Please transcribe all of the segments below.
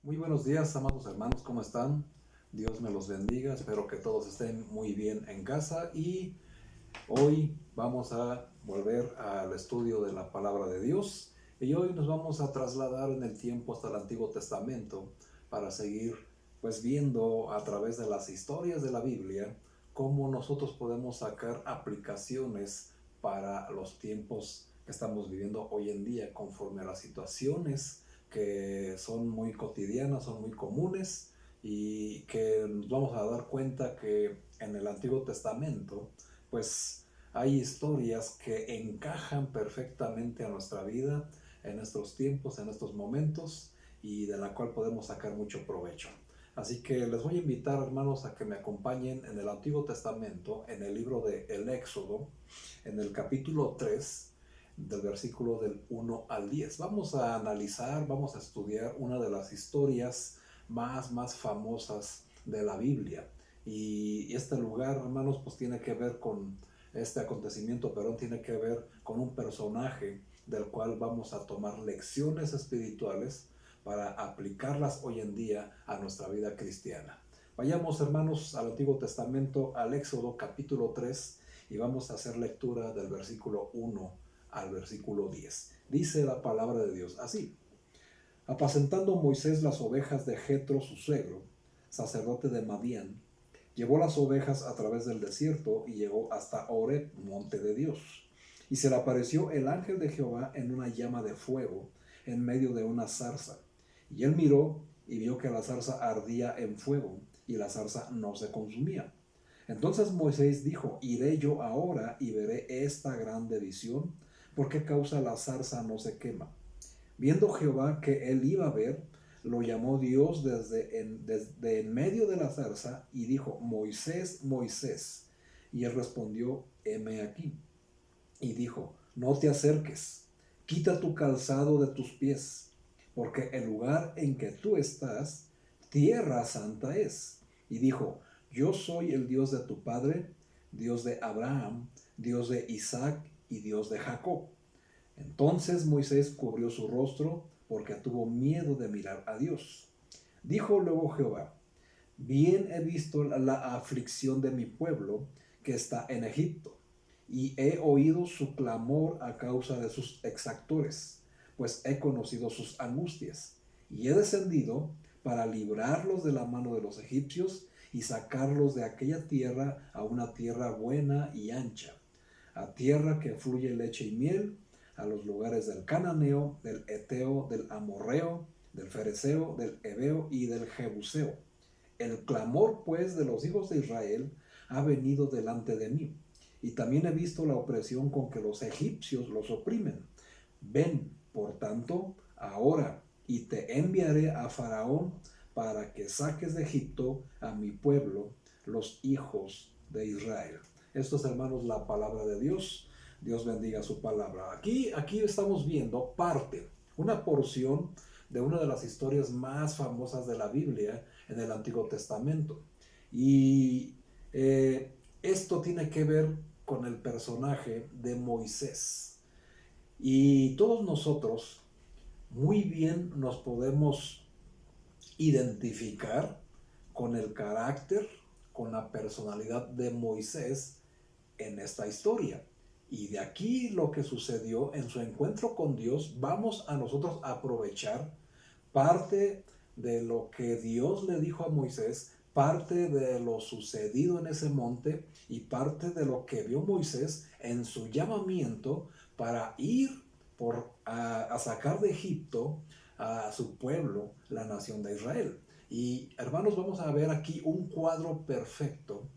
Muy buenos días, amados hermanos, ¿cómo están? Dios me los bendiga, espero que todos estén muy bien en casa y hoy vamos a volver al estudio de la palabra de Dios y hoy nos vamos a trasladar en el tiempo hasta el Antiguo Testamento para seguir pues viendo a través de las historias de la Biblia cómo nosotros podemos sacar aplicaciones para los tiempos que estamos viviendo hoy en día conforme a las situaciones que son muy cotidianas, son muy comunes y que nos vamos a dar cuenta que en el Antiguo Testamento pues hay historias que encajan perfectamente a nuestra vida, en estos tiempos, en estos momentos, y de la cual podemos sacar mucho provecho. Así que les voy a invitar, hermanos, a que me acompañen en el Antiguo Testamento, en el libro de El Éxodo, en el capítulo 3, del versículo del 1 al 10. Vamos a analizar, vamos a estudiar una de las historias más famosas de la Biblia. Y este lugar, hermanos, pues tiene que ver con este acontecimiento, pero tiene que ver con un personaje del cual vamos a tomar lecciones espirituales para aplicarlas hoy en día a nuestra vida cristiana. Vayamos, hermanos, al Antiguo Testamento, al Éxodo capítulo 3, y vamos a hacer lectura del versículo 1 al versículo 10. Dice la palabra de Dios así: apacentando Moisés las ovejas de Jetro, su suegro, sacerdote de Madián, llevó las ovejas a través del desierto y llegó hasta Horeb, monte de Dios. Y se le apareció el ángel de Jehová en una llama de fuego en medio de una zarza. Y él miró y vio que la zarza ardía en fuego y la zarza no se consumía. Entonces Moisés dijo: iré yo ahora y veré esta grande visión, ¿por qué causa la zarza no se quema? Viendo Jehová que él iba a ver, lo llamó Dios desde en medio de la zarza y dijo: Moisés, Moisés. Y él respondió: heme aquí. Y dijo: no te acerques, quita tu calzado de tus pies, porque el lugar en que tú estás, tierra santa es. Y dijo: yo soy el Dios de tu padre, Dios de Abraham, Dios de Isaac y Dios de Jacob. Entonces Moisés cubrió su rostro porque tuvo miedo de mirar a Dios. Dijo luego Jehová: bien he visto la aflicción de mi pueblo que está en Egipto, y he oído su clamor a causa de sus exactores, pues he conocido sus angustias, y he descendido para librarlos de la mano de los egipcios y sacarlos de aquella tierra a una tierra buena y ancha, a tierra que fluye leche y miel, a los lugares del cananeo, del eteo, del amorreo, del fereceo, del heveo y del jebuseo. El clamor, pues, de los hijos de Israel ha venido delante de mí, y también he visto la opresión con que los egipcios los oprimen. Ven, por tanto, ahora, y te enviaré a Faraón para que saques de Egipto a mi pueblo, los hijos de Israel. Esto es, hermanos, la palabra de Dios. Dios bendiga su palabra. Aquí estamos viendo una porción de una de las historias más famosas de la Biblia en el Antiguo Testamento. Y esto tiene que ver con el personaje de Moisés. Y todos nosotros muy bien nos podemos identificar con el carácter, con la personalidad de Moisés en esta historia. Y de aquí lo que sucedió en su encuentro con Dios, vamos a nosotros a aprovechar parte de lo que Dios le dijo a Moisés, parte de lo sucedido en ese monte y parte de lo que vio Moisés en su llamamiento para ir a sacar de Egipto a su pueblo, la nación de Israel. Y hermanos, vamos a ver aquí un cuadro perfecto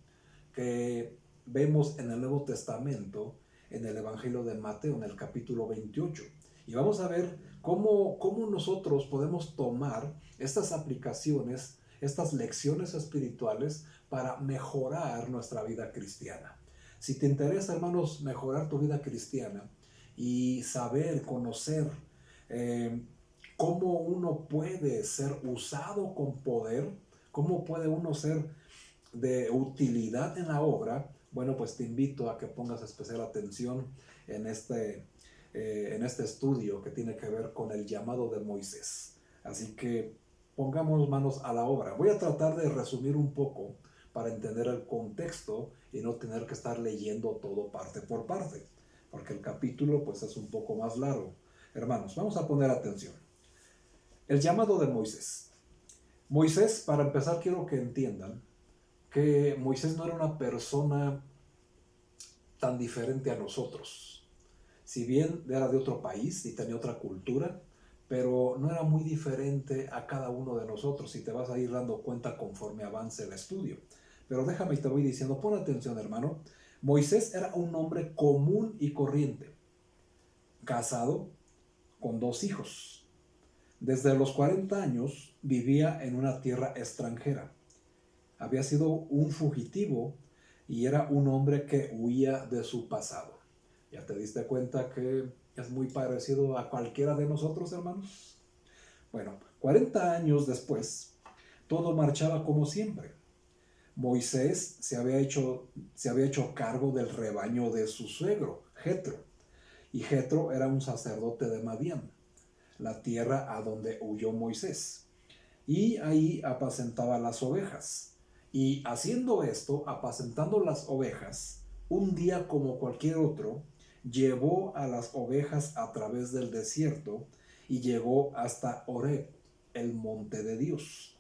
que vemos en el Nuevo Testamento, en el Evangelio de Mateo, en el capítulo 28. Y vamos a ver cómo nosotros podemos tomar estas aplicaciones, estas lecciones espirituales para mejorar nuestra vida cristiana. Si te interesa, hermanos, mejorar tu vida cristiana y saber, conocer cómo uno puede ser usado con poder, cómo puede uno ser de utilidad en la obra, bueno, pues te invito a que pongas especial atención en este estudio que tiene que ver con el llamado de Moisés. Así que pongamos manos a la obra. Voy a tratar de resumir un poco para entender el contexto y no tener que estar leyendo todo parte por parte, porque el capítulo pues es un poco más largo. Hermanos, vamos a poner atención. El llamado de Moisés. Moisés, para empezar, quiero que entiendan que Moisés no era una persona tan diferente a nosotros. Si bien era de otro país y tenía otra cultura, pero no era muy diferente a cada uno de nosotros, y te vas a ir dando cuenta conforme avance el estudio. Pero déjame y te voy diciendo, pon atención, hermano. Moisés era un hombre común y corriente, casado con 2 hijos. Desde los 40 años vivía en una tierra extranjera. Había sido un fugitivo y era un hombre que huía de su pasado. ¿Ya te diste cuenta que es muy parecido a cualquiera de nosotros, hermanos? Bueno, 40 años después, todo marchaba como siempre. Moisés se había hecho cargo del rebaño de su suegro, Jetro. Y Jetro era un sacerdote de Madián, la tierra a donde huyó Moisés. Y ahí apacentaba las ovejas. Y haciendo esto, apacentando las ovejas, un día como cualquier otro, llevó a las ovejas a través del desierto y llegó hasta Horeb, el monte de Dios.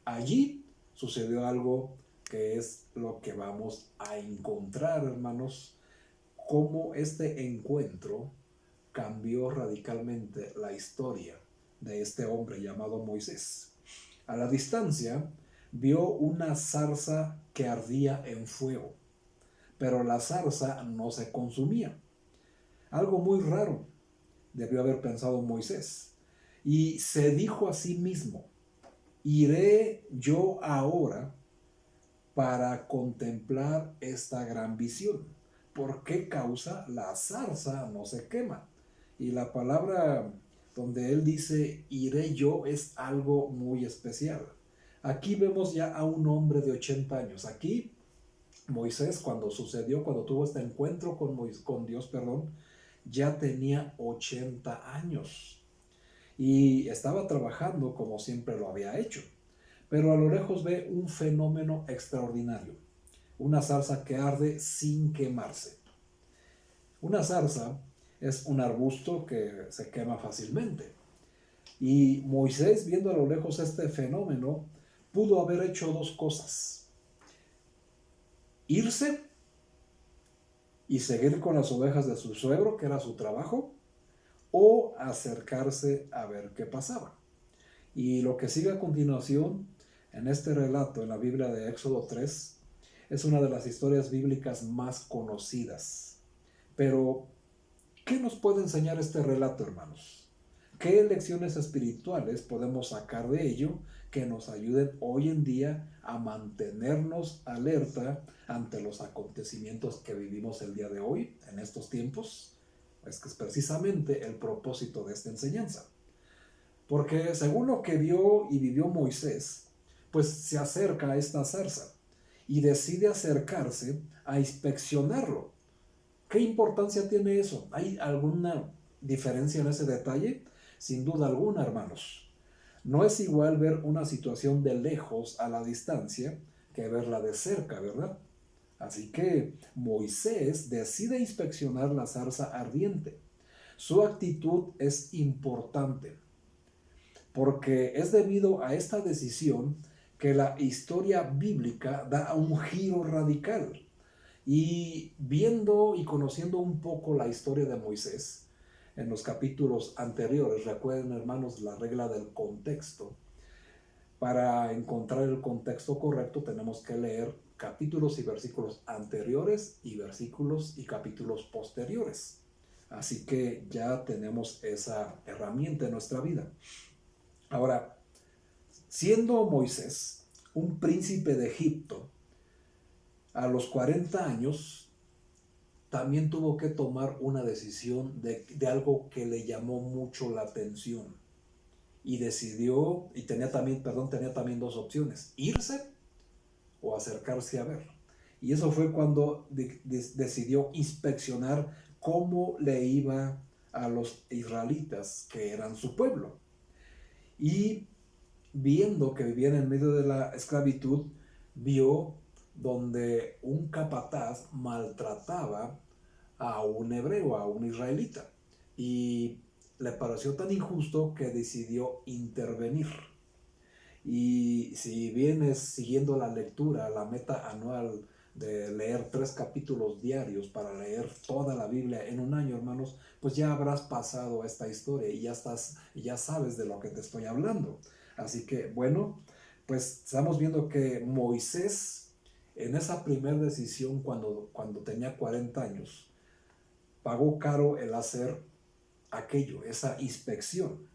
Allí sucedió algo que es lo que vamos a encontrar, hermanos, cómo este encuentro cambió radicalmente la historia de este hombre llamado Moisés. A la distancia vio una zarza que ardía en fuego, pero la zarza no se consumía. Algo muy raro, debió haber pensado Moisés, y se dijo a sí mismo: iré yo ahora para contemplar esta gran visión. ¿Por qué causa la zarza no se quema? Y la palabra donde él dice iré yo es algo muy especial. Aquí vemos ya a un hombre de 80 años. Aquí Moisés, cuando tuvo este encuentro con Dios, ya tenía 80 años y estaba trabajando como siempre lo había hecho. Pero a lo lejos ve un fenómeno extraordinario, una zarza que arde sin quemarse. Una zarza es un arbusto que se quema fácilmente. Y Moisés, viendo a lo lejos este fenómeno, pudo haber hecho 2 cosas: irse y seguir con las ovejas de su suegro, que era su trabajo, o acercarse a ver qué pasaba. Y lo que sigue a continuación en este relato en la Biblia de Éxodo 3 es una de las historias bíblicas más conocidas. Pero, ¿qué nos puede enseñar este relato, hermanos? ¿Qué lecciones espirituales podemos sacar de ello que nos ayuden hoy en día a mantenernos alerta ante los acontecimientos que vivimos el día de hoy, en estos tiempos? Es que es precisamente el propósito de esta enseñanza. Porque según lo que vio y vivió Moisés, pues se acerca a esta zarza y decide acercarse a inspeccionarlo. ¿Qué importancia tiene eso? ¿Hay alguna diferencia en ese detalle? Sin duda alguna, hermanos. No es igual ver una situación de lejos a la distancia que verla de cerca, ¿verdad? Así que Moisés decide inspeccionar la zarza ardiente. Su actitud es importante, porque es debido a esta decisión que la historia bíblica da un giro radical. Y viendo y conociendo un poco la historia de Moisés en los capítulos anteriores, recuerden, hermanos, la regla del contexto. Para encontrar el contexto correcto tenemos que leer capítulos y versículos anteriores y versículos y capítulos posteriores. Así que ya tenemos esa herramienta en nuestra vida. Ahora, siendo Moisés un príncipe de Egipto, a los 40 años también tuvo que tomar una decisión de algo que le llamó mucho la atención. Y decidió, y tenía también 2 opciones: irse o acercarse a ver. Y eso fue cuando decidió inspeccionar cómo le iba a los israelitas, que eran su pueblo. Y viendo que vivían en medio de la esclavitud, vio donde un capataz maltrataba a un hebreo, a un israelita, y le pareció tan injusto que decidió intervenir. Y si vienes siguiendo la lectura, la meta anual de leer 3 capítulos diarios para leer toda la Biblia en un año, hermanos, pues ya habrás pasado esta historia y ya sabes de lo que te estoy hablando. Así que, bueno, pues estamos viendo que Moisés, en esa primera decisión cuando tenía 40 años, pagó caro el hacer aquello, esa inspección.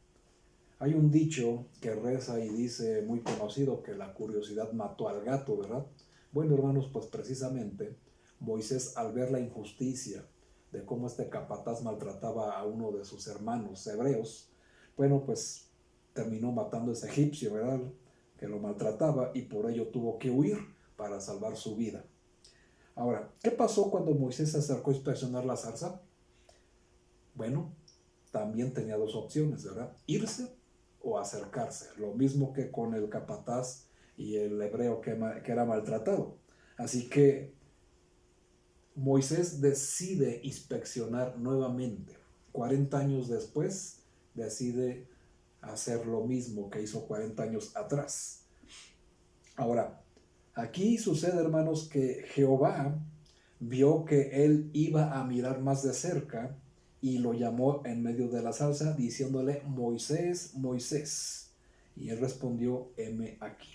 Hay un dicho que reza y dice, muy conocido, que la curiosidad mató al gato, ¿verdad? Bueno, hermanos, pues precisamente Moisés, al ver la injusticia de cómo este capataz maltrataba a uno de sus hermanos hebreos, bueno, pues terminó matando a ese egipcio, ¿verdad? Que lo maltrataba, y por ello tuvo que huir para salvar su vida. Ahora, ¿qué pasó cuando Moisés se acercó a inspeccionar la zarza? Bueno, también tenía dos opciones, ¿verdad? Irse o acercarse, lo mismo que con el capataz y el hebreo que era maltratado. Así que Moisés decide inspeccionar nuevamente. 40 años después decide hacer lo mismo que hizo 40 años atrás. Ahora, aquí sucede, hermanos, que Jehová vio que él iba a mirar más de cerca y lo llamó en medio de la zarza diciéndole, Moisés, Moisés. Y él respondió, heme aquí.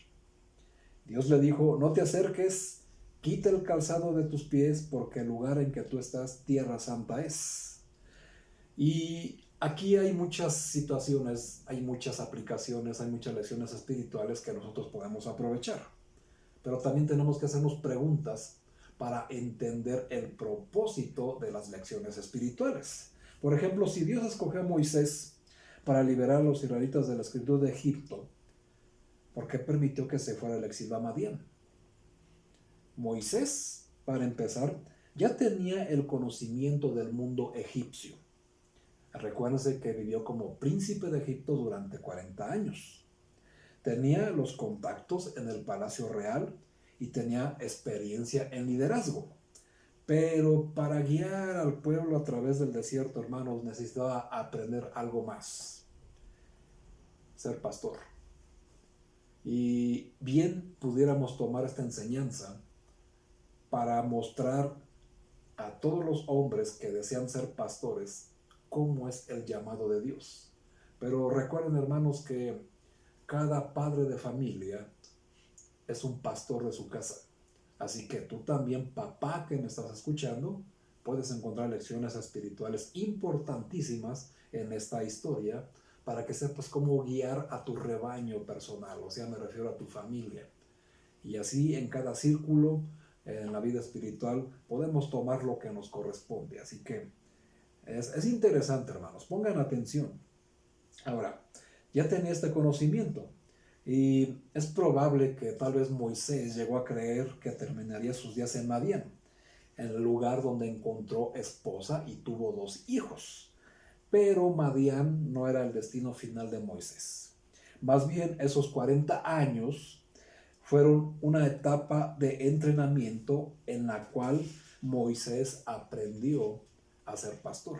Dios le dijo, no te acerques, quita el calzado de tus pies, porque el lugar en que tú estás, tierra santa es. Y aquí hay muchas situaciones, hay muchas aplicaciones, hay muchas lecciones espirituales que nosotros podemos aprovechar. Pero también tenemos que hacernos preguntas para entender el propósito de las lecciones espirituales. Por ejemplo, si Dios escogió a Moisés para liberar a los israelitas de la esclavitud de Egipto, ¿por qué permitió que se fuera al exilio a Madián? Moisés, para empezar, ya tenía el conocimiento del mundo egipcio. Recuérdense que vivió como príncipe de Egipto durante 40 años. Tenía los contactos en el palacio real y tenía experiencia en liderazgo. Pero para guiar al pueblo a través del desierto, hermanos, necesitaba aprender algo más. Ser pastor. Y bien pudiéramos tomar esta enseñanza para mostrar a todos los hombres que desean ser pastores cómo es el llamado de Dios. Pero recuerden, hermanos, que cada padre de familia es un pastor de su casa. Así que tú también, papá que me estás escuchando, puedes encontrar lecciones espirituales importantísimas en esta historia para que sepas cómo guiar a tu rebaño personal, o sea, me refiero a tu familia. Y así en cada círculo, en la vida espiritual, podemos tomar lo que nos corresponde. Así que es interesante, hermanos, pongan atención. Ahora, ya tenía este conocimiento. Y es probable que tal vez Moisés llegó a creer que terminaría sus días en Madián, en el lugar donde encontró esposa y tuvo 2 hijos. Pero Madián no era el destino final de Moisés. Más bien, esos 40 años fueron una etapa de entrenamiento en la cual Moisés aprendió a ser pastor.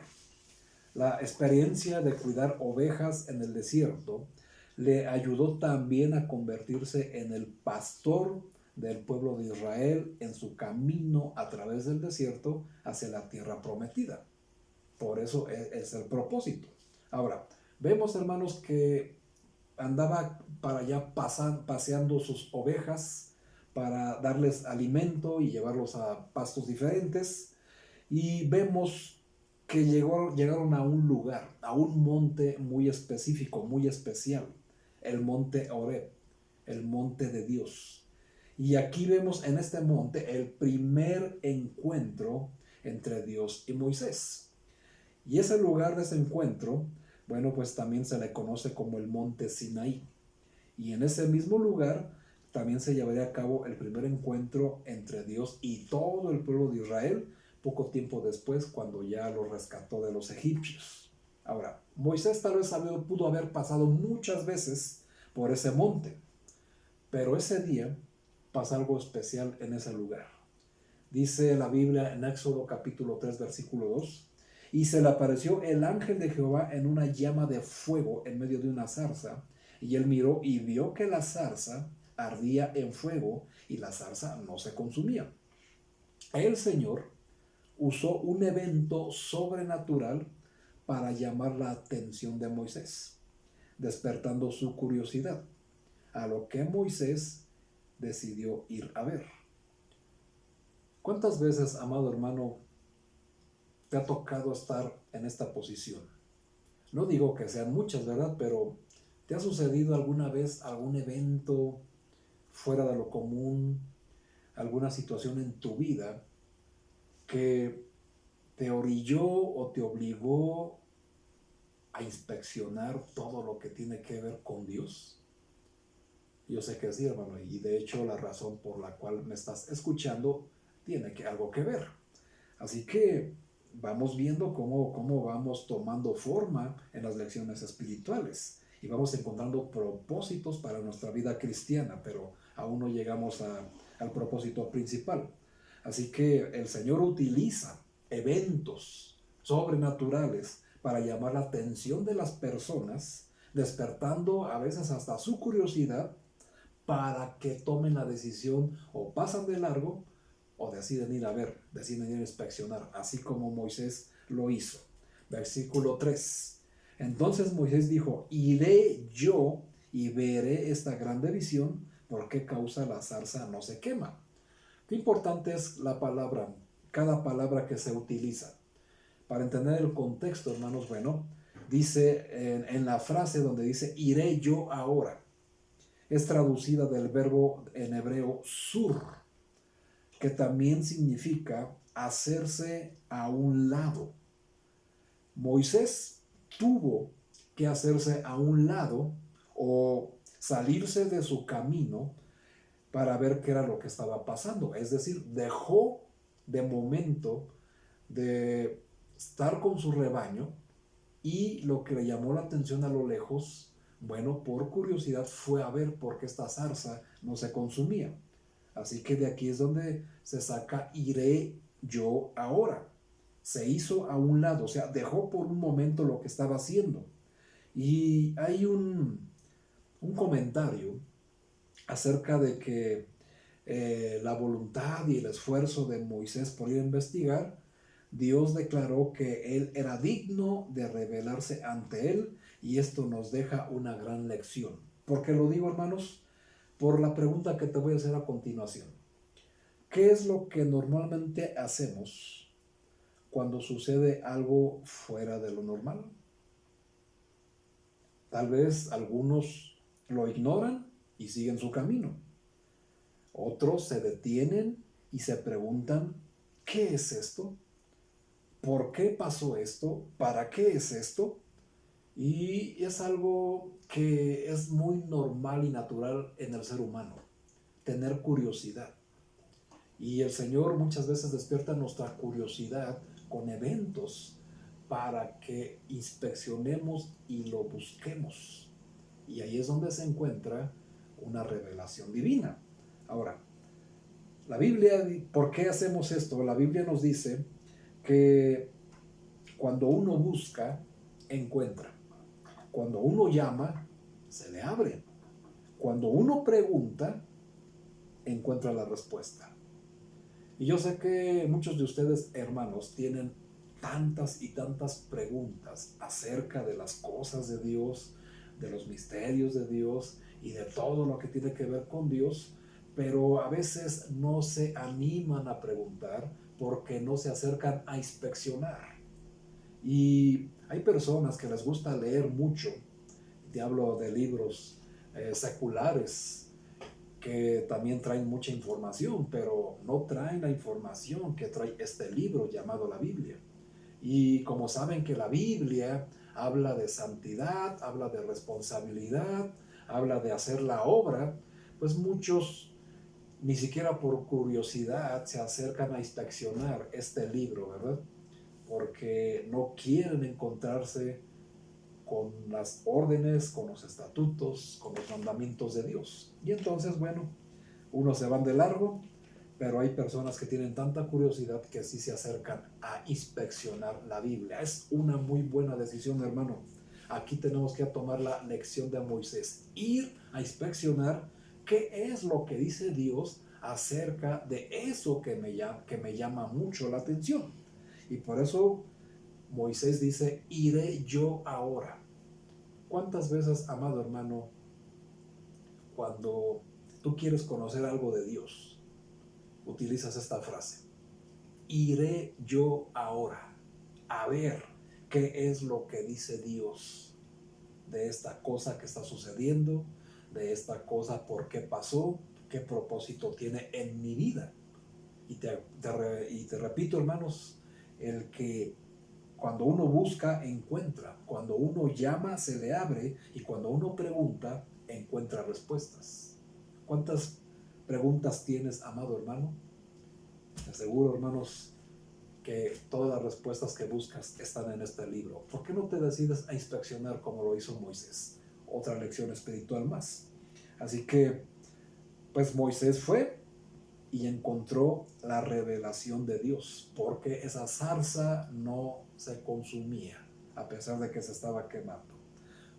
La experiencia de cuidar ovejas en el desierto le ayudó también a convertirse en el pastor del pueblo de Israel en su camino a través del desierto hacia la tierra prometida. Por eso es el propósito. Ahora, vemos, hermanos, que andaba para allá paseando sus ovejas para darles alimento y llevarlos a pastos diferentes. Y vemos que llegaron a un lugar, a un monte muy específico, muy especial, el monte Horeb, el monte de Dios. Y aquí vemos en este monte el primer encuentro entre Dios y Moisés. Y ese lugar de ese encuentro, bueno, pues también se le conoce como el monte Sinaí. Y en ese mismo lugar también se llevaría a cabo el primer encuentro entre Dios y todo el pueblo de Israel, poco tiempo después, cuando ya lo rescató de los egipcios. Ahora, Moisés tal vez pudo haber pasado muchas veces por ese monte. Pero ese día pasa algo especial en ese lugar. Dice la Biblia en Éxodo capítulo 3, versículo 2, y se le apareció el ángel de Jehová en una llama de fuego en medio de una zarza, y él miró y vio que la zarza ardía en fuego y la zarza no se consumía. El Señor usó un evento sobrenatural para llamar la atención de Moisés, despertando su curiosidad, a lo que Moisés decidió ir a ver. ¿Cuántas veces, amado hermano, te ha tocado estar en esta posición? No digo que sean muchas, ¿verdad? Pero ¿te ha sucedido alguna vez algún evento fuera de lo común, alguna situación en tu vida que te orilló o te obligó a inspeccionar todo lo que tiene que ver con Dios? Yo sé que sí, hermano, y de hecho la razón por la cual me estás escuchando tiene algo que ver. Así que vamos viendo cómo vamos tomando forma en las lecciones espirituales y vamos encontrando propósitos para nuestra vida cristiana, pero aún no llegamos al propósito principal. Así que el Señor utiliza eventos sobrenaturales para llamar la atención de las personas, despertando a veces hasta su curiosidad para que tomen la decisión o pasan de largo o deciden ir a ver, deciden ir a inspeccionar, así como Moisés lo hizo. Versículo 3. Entonces Moisés dijo, iré yo y veré esta grande visión, ¿por qué causa la zarza no se quema? Qué importante es la palabra, cada palabra que se utiliza. Para entender el contexto, hermanos, bueno, dice en la frase donde dice, iré yo ahora, es traducida del verbo en hebreo sur, que también significa hacerse a un lado. Moisés tuvo que hacerse a un lado o salirse de su camino para ver qué era lo que estaba pasando. Es decir, dejó de momento de estar con su rebaño y lo que le llamó la atención a lo lejos, bueno, por curiosidad fue a ver por qué esta zarza no se consumía. Así que de aquí es donde se saca iré yo ahora. Se hizo a un lado, o sea, dejó por un momento lo que estaba haciendo. Y hay un comentario acerca de que la voluntad y el esfuerzo de Moisés por ir a investigar, Dios declaró que él era digno de revelarse ante él, y esto nos deja una gran lección. ¿Por qué lo digo, hermanos? Por la pregunta que te voy a hacer a continuación. ¿Qué es lo que normalmente hacemos cuando sucede algo fuera de lo normal? Tal vez algunos lo ignoran y siguen su camino. Otros se detienen y se preguntan, ¿qué es esto? ¿Por qué pasó esto? ¿Para qué es esto? Y es algo que es muy normal y natural en el ser humano, tener curiosidad. Y el Señor muchas veces despierta nuestra curiosidad con eventos para que inspeccionemos y lo busquemos. Y ahí es donde se encuentra una revelación divina. Ahora, la Biblia, ¿por qué hacemos esto? La Biblia nos dice que cuando uno busca, encuentra. Cuando uno llama, se le abre. Cuando uno pregunta, encuentra la respuesta. Y yo sé que muchos de ustedes, hermanos, tienen tantas y tantas preguntas acerca de las cosas de Dios, de los misterios de Dios y de todo lo que tiene que ver con Dios, pero a veces no se animan a preguntar porque no se acercan a inspeccionar. Y hay personas que les gusta leer mucho, te hablo de libros seculares, que también traen mucha información, pero no traen la información que trae este libro llamado la Biblia. Y como saben que la Biblia habla de santidad, habla de responsabilidad, habla de hacer la obra, pues muchos ni siquiera por curiosidad se acercan a inspeccionar este libro, ¿verdad? Porque no quieren encontrarse con las órdenes, con los estatutos, con los mandamientos de Dios. Y entonces, bueno, unos se van de largo, pero hay personas que tienen tanta curiosidad que sí se acercan a inspeccionar la Biblia. Es una muy buena decisión, hermano. Aquí tenemos que tomar la lección de Moisés, ir a inspeccionar qué es lo que dice Dios acerca de eso que me llama mucho la atención. Y por eso Moisés dice, iré yo ahora. ¿Cuántas veces, amado hermano, cuando tú quieres conocer algo de Dios, utilizas esta frase? Iré yo ahora a ver qué es lo que dice Dios de esta cosa que está sucediendo, de esta cosa, por qué pasó, qué propósito tiene en mi vida. Y te repito, hermanos, el que cuando uno busca, encuentra. Cuando uno llama, se le abre. Y cuando uno pregunta, encuentra respuestas. ¿Cuántas preguntas tienes, amado hermano? Te aseguro, hermanos, que todas las respuestas que buscas están en este libro. ¿Por qué no te decides a inspeccionar como lo hizo Moisés? Otra lección espiritual más. Así que, pues Moisés fue y encontró la revelación de Dios, porque esa zarza no se consumía, a pesar de que se estaba quemando.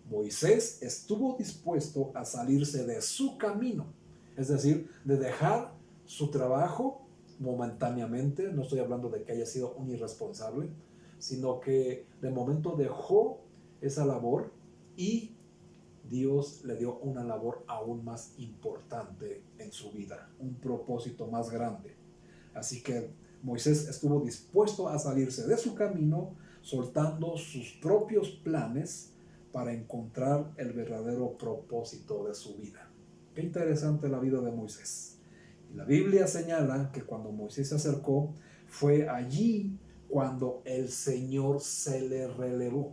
Moisés estuvo dispuesto a salirse de su camino, es decir, de dejar su trabajo momentáneamente. No estoy hablando de que haya sido un irresponsable, sino que de momento dejó esa labor y Dios le dio una labor aún más importante en su vida, un propósito más grande. Así que Moisés estuvo dispuesto a salirse de su camino, soltando sus propios planes para encontrar el verdadero propósito de su vida. Qué interesante la vida de Moisés. Y la Biblia señala que cuando Moisés se acercó, fue allí cuando el Señor se le reveló.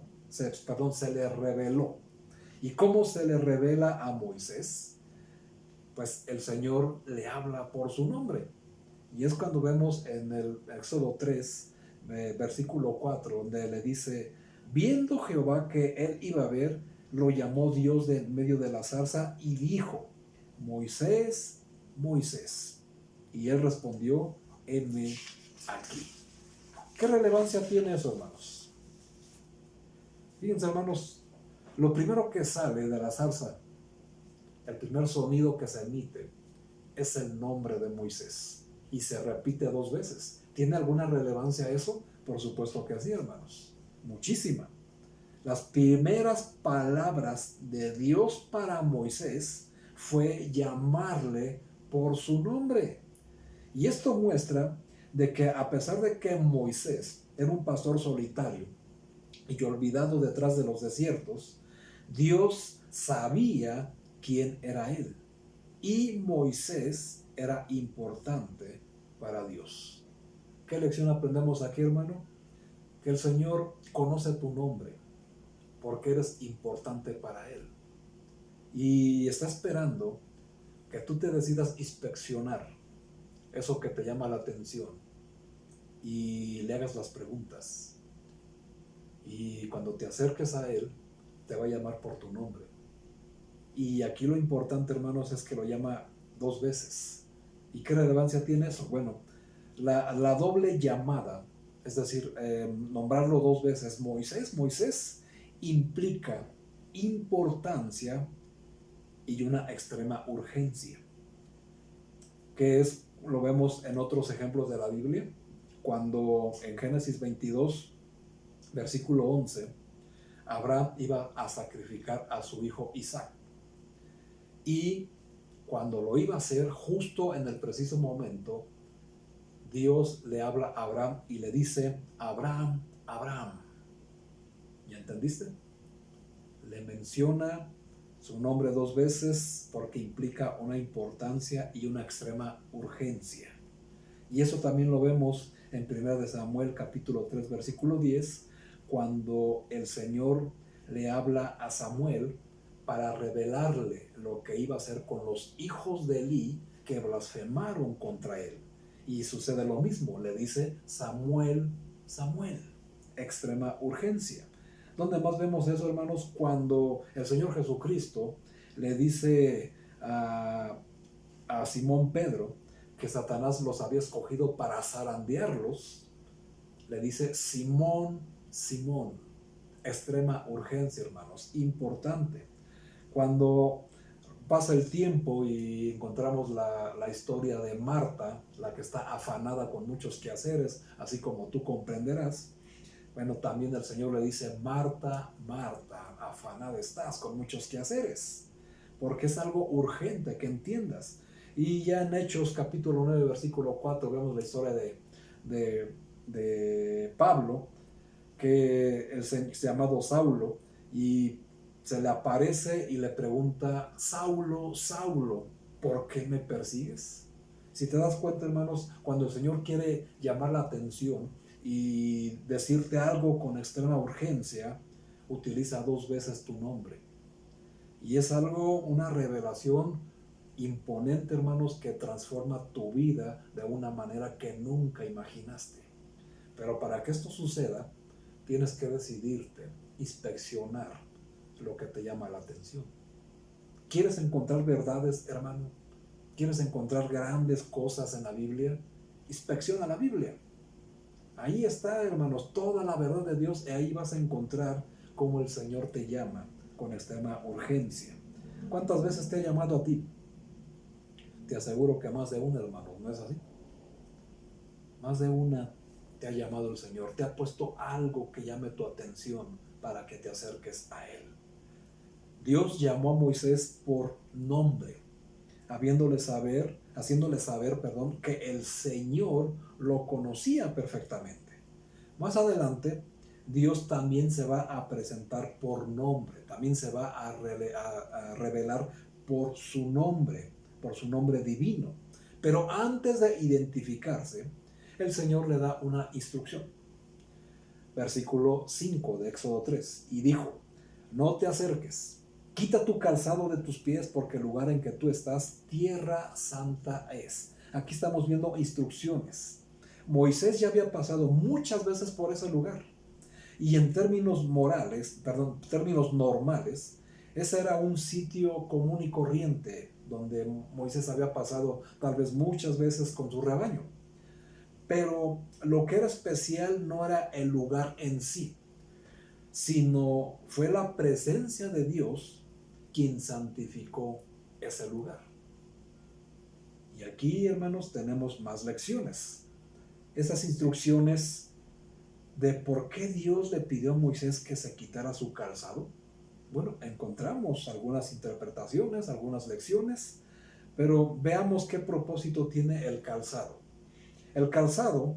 ¿Y cómo se le revela a Moisés? Pues el Señor le habla por su nombre. Y es cuando vemos en el Éxodo 3, versículo 4, donde le dice, viendo Jehová que él iba a ver, lo llamó Dios de en medio de la zarza y dijo, Moisés, Moisés. Y él respondió, heme aquí. ¿Qué relevancia tiene eso, hermanos? Fíjense, hermanos, lo primero que sale de la zarza, el primer sonido que se emite, es el nombre de Moisés. Y se repite 2 veces. ¿Tiene alguna relevancia eso? Por supuesto que sí, hermanos. Muchísima. Las primeras palabras de Dios para Moisés fue llamarle por su nombre. Y esto muestra de que a pesar de que Moisés era un pastor solitario y olvidado detrás de los desiertos, Dios sabía quién era él. Y Moisés era importante para Dios. ¿Qué lección aprendemos aquí, hermano? Que el Señor conoce tu nombre porque eres importante para Él. Y está esperando que tú te decidas inspeccionar eso que te llama la atención y le hagas las preguntas. Y cuando te acerques a Él, te va a llamar por tu nombre. Y aquí lo importante, hermanos, es que lo llama 2 veces. ¿Y qué relevancia tiene eso? Bueno, la doble llamada, es decir, nombrarlo 2 veces, Moisés, Moisés, implica importancia y una extrema urgencia. Que es, lo vemos en otros ejemplos de la Biblia, cuando en Génesis 22, versículo 11, Abraham iba a sacrificar a su hijo Isaac. Y cuando lo iba a hacer, justo en el preciso momento, Dios le habla a Abraham y le dice, Abraham, Abraham. ¿Ya entendiste? Le menciona su nombre 2 veces porque implica una importancia y una extrema urgencia. Y eso también lo vemos en 1 Samuel capítulo 3 versículo 10, cuando el Señor le habla a Samuel para revelarle lo que iba a hacer con los hijos de Elí que blasfemaron contra él. Y sucede lo mismo, le dice Samuel, Samuel, extrema urgencia. ¿Dónde más vemos eso, hermanos? Cuando el Señor Jesucristo le dice a Simón Pedro que Satanás los había escogido para zarandearlos, le dice: Simón, Simón, extrema urgencia, hermanos, importante. Cuando pasa el tiempo y encontramos la historia de Marta, la que está afanada con muchos quehaceres, así como tú comprenderás. Bueno, también el Señor le dice: Marta, Marta, afanada estás con muchos quehaceres, porque es algo urgente que entiendas. Y ya en Hechos capítulo 9, versículo 4, vemos la historia de Pablo, que es llamado Saulo, y se le aparece y le pregunta: Saulo, Saulo, ¿por qué me persigues? Si te das cuenta, hermanos, cuando el Señor quiere llamar la atención y decirte algo con extrema urgencia, utiliza 2 veces tu nombre. Y es algo, una revelación imponente, hermanos, que transforma tu vida de una manera que nunca imaginaste. Pero para que esto suceda, tienes que decidirte, inspeccionar lo que te llama la atención. ¿Quieres encontrar verdades, hermano? ¿Quieres encontrar grandes cosas en la Biblia? Inspecciona la Biblia. Ahí está, hermanos, toda la verdad de Dios, y ahí vas a encontrar cómo el Señor te llama con extrema urgencia. ¿Cuántas veces te ha llamado a ti? Te aseguro que más de una, hermano, ¿no es así? Más de una te ha llamado el Señor, te ha puesto algo que llame tu atención para que te acerques a Él. Dios llamó a Moisés por nombre, haciéndole saber, que el Señor lo conocía perfectamente. Más adelante, Dios también se va a presentar por nombre, también se va a revelar por su nombre divino. Pero antes de identificarse, el Señor le da una instrucción. Versículo 5 de Éxodo 3. Y dijo: no te acerques, quita tu calzado de tus pies, porque el lugar en que tú estás, tierra santa es. Aquí estamos viendo instrucciones. Moisés ya había pasado muchas veces por ese lugar. Y en términos normales, ese era un sitio común y corriente, donde Moisés había pasado tal vez muchas veces con su rebaño. Pero lo que era especial no era el lugar en sí, sino fue la presencia de Dios quien santificó ese lugar. Y aquí, hermanos, tenemos más lecciones. Esas instrucciones de por qué Dios le pidió a Moisés que se quitara su calzado. Bueno, encontramos algunas interpretaciones, algunas lecciones, pero veamos qué propósito tiene el calzado. El calzado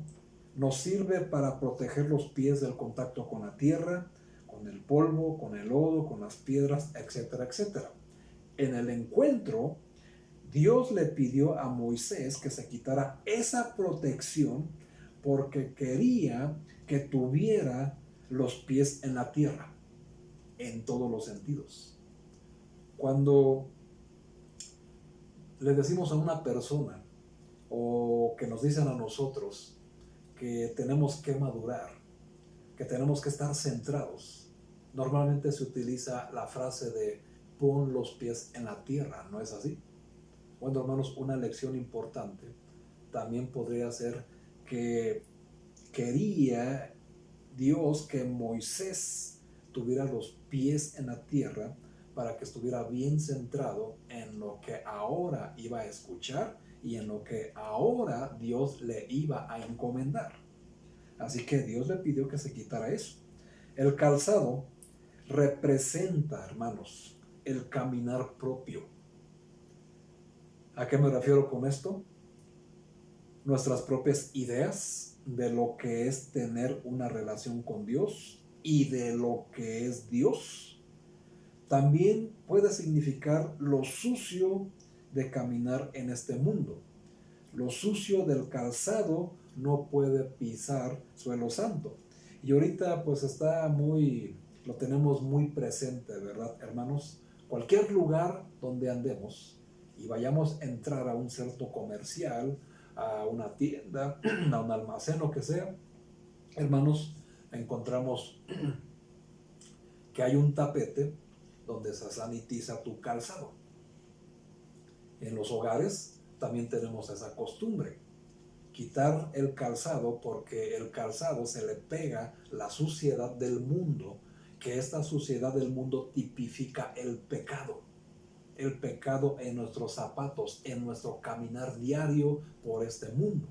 nos sirve para proteger los pies del contacto con la tierra, con el polvo, con el lodo, con las piedras, etcétera, etcétera. En el encuentro, Dios le pidió a Moisés que se quitara esa protección porque quería que tuviera los pies en la tierra, en todos los sentidos. Cuando le decimos a una persona, o que nos dicen a nosotros, que tenemos que madurar, que tenemos que estar centrados, normalmente se utiliza la frase de pon los pies en la tierra, ¿no es así? Bueno, hermanos, una lección importante también podría ser que quería Dios que Moisés tuviera los pies en la tierra para que estuviera bien centrado en lo que ahora iba a escuchar y en lo que ahora Dios le iba a encomendar. Así que Dios le pidió que se quitara eso. El calzado representa, hermanos, el caminar propio. ¿A qué me refiero con esto? Nuestras propias ideas de lo que es tener una relación con Dios y de lo que es Dios. También puede significar lo sucio de caminar en este mundo. Lo sucio del calzado no puede pisar suelo santo. Y ahorita pues lo tenemos muy presente, ¿verdad, hermanos? Cualquier lugar donde andemos y vayamos a entrar a un centro comercial, a una tienda, a un almacén, lo que sea, hermanos, encontramos que hay un tapete donde se sanitiza tu calzado. En los hogares también tenemos esa costumbre, quitar el calzado, porque el calzado se le pega la suciedad del mundo, que esta suciedad del mundo tipifica el pecado en nuestros zapatos, en nuestro caminar diario por este mundo.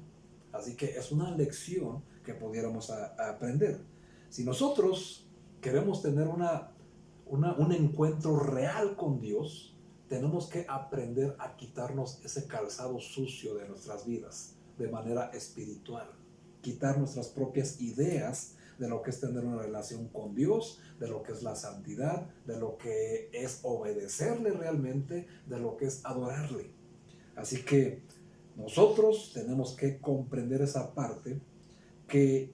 Así que es una lección que pudiéramos aprender. Si nosotros queremos tener un encuentro real con Dios, tenemos que aprender a quitarnos ese calzado sucio de nuestras vidas de manera espiritual, quitar nuestras propias ideas de lo que es tener una relación con Dios, de lo que es la santidad, de lo que es obedecerle realmente, de lo que es adorarle. Así que nosotros tenemos que comprender esa parte, que